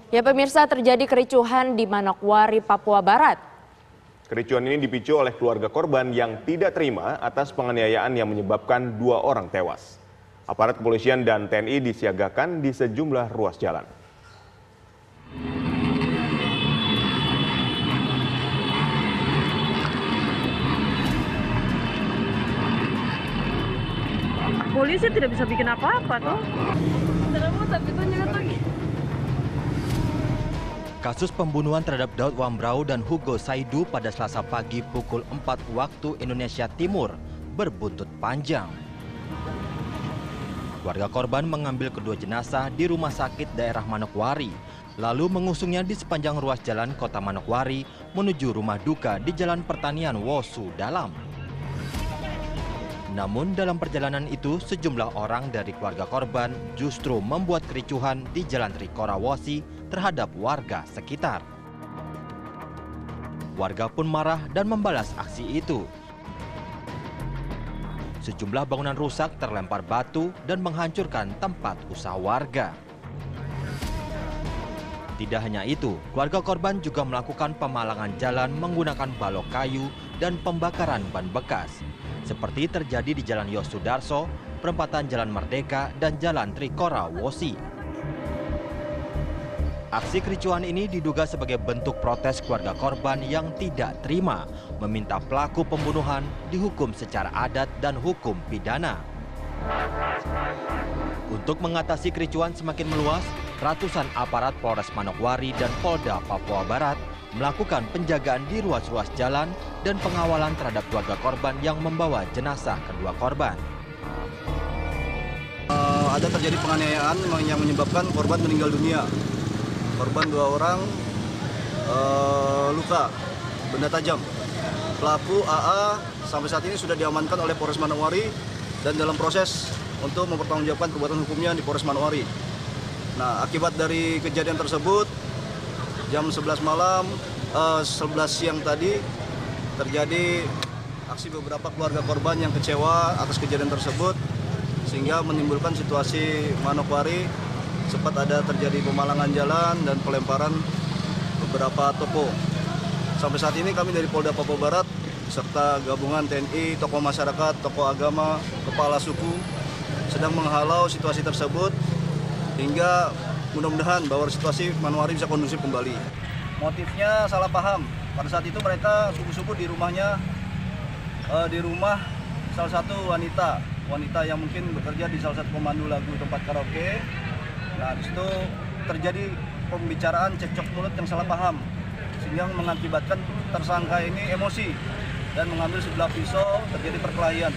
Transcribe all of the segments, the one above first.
Ya pemirsa, terjadi kericuhan di Manokwari, Papua Barat. Kericuhan ini dipicu oleh keluarga korban yang tidak terima atas penganiayaan yang menyebabkan 2 orang tewas. Aparat kepolisian dan TNI disiagakan di sejumlah ruas jalan. Polisi tidak bisa bikin apa-apa tuh. Kasus pembunuhan terhadap Daud Wambrau dan Hugo Saidu pada Selasa pagi pukul 4 waktu Indonesia Timur berbuntut panjang. Keluarga korban mengambil kedua jenazah di rumah sakit daerah Manokwari, lalu mengusungnya di sepanjang ruas jalan kota Manokwari menuju rumah duka di Jalan Pertanian Wosu Dalam. Namun dalam perjalanan itu sejumlah orang dari keluarga korban justru membuat kericuhan di Jalan Trikora Wosi terhadap warga sekitar. Warga pun marah dan membalas aksi itu. Sejumlah bangunan rusak terlempar batu dan menghancurkan tempat usaha warga. Tidak hanya itu, keluarga korban juga melakukan pemalangan jalan menggunakan balok kayu dan pembakaran ban bekas, seperti terjadi di Jalan Yosudarso, perempatan Jalan Merdeka, dan Jalan Trikora Wosi. Aksi kericuhan ini diduga sebagai bentuk protes keluarga korban yang tidak terima meminta pelaku pembunuhan dihukum secara adat dan hukum pidana. Untuk mengatasi kericuhan semakin meluas, ratusan aparat Polres Manokwari dan Polda Papua Barat melakukan penjagaan di ruas-ruas jalan dan pengawalan terhadap keluarga korban yang membawa jenazah kedua korban. Ada terjadi penganiayaan yang menyebabkan korban meninggal dunia. Korban 2 orang luka, benda tajam. Pelaku AA sampai saat ini sudah diamankan oleh Polres Manokwari dan dalam proses untuk mempertanggungjawabkan perbuatan hukumnya di Polres Manokwari. Nah, akibat dari kejadian tersebut, jam 11 malam, 11 siang tadi, terjadi aksi beberapa keluarga korban yang kecewa atas kejadian tersebut, sehingga menimbulkan situasi Manokwari, sempat ada terjadi pemalangan jalan dan pelemparan beberapa toko. Sampai saat ini kami dari Polda Papua Barat, serta gabungan TNI, tokoh masyarakat, tokoh agama, kepala suku, sedang menghalau situasi tersebut, hingga mudah-mudahan bahwa situasi Manokwari bisa kondusif kembali. Motifnya salah paham. Pada saat itu mereka subuh-subuh di rumahnya, di rumah salah satu wanita yang mungkin bekerja di salah satu pemandu lagu tempat karaoke. Nah, di situ terjadi pembicaraan cekcok mulut yang salah paham, sehingga mengakibatkan tersangka ini emosi dan mengambil sebilah pisau, terjadi perkelahian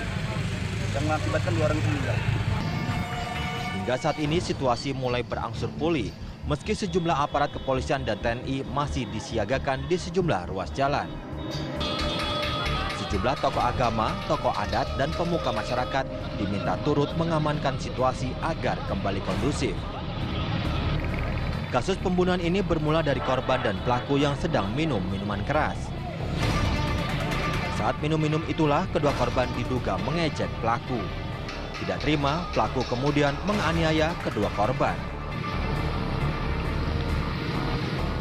yang mengakibatkan 2 orang itu meninggal. Hingga saat ini situasi mulai berangsur pulih, meski sejumlah aparat kepolisian dan TNI masih disiagakan di sejumlah ruas jalan. Sejumlah tokoh agama, tokoh adat, dan pemuka masyarakat diminta turut mengamankan situasi agar kembali kondusif. Kasus pembunuhan ini bermula dari korban dan pelaku yang sedang minum minuman keras. Saat minum-minum itulah kedua korban diduga mengejek pelaku. Tidak terima, pelaku kemudian menganiaya kedua korban.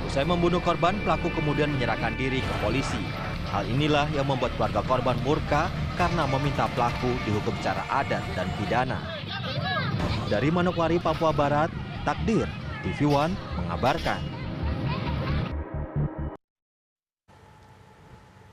Usai membunuh korban, pelaku kemudian menyerahkan diri ke polisi. Hal inilah yang membuat keluarga korban murka karena meminta pelaku dihukum secara adat dan pidana. Dari Manokwari, Papua Barat, Takdir TV One mengabarkan.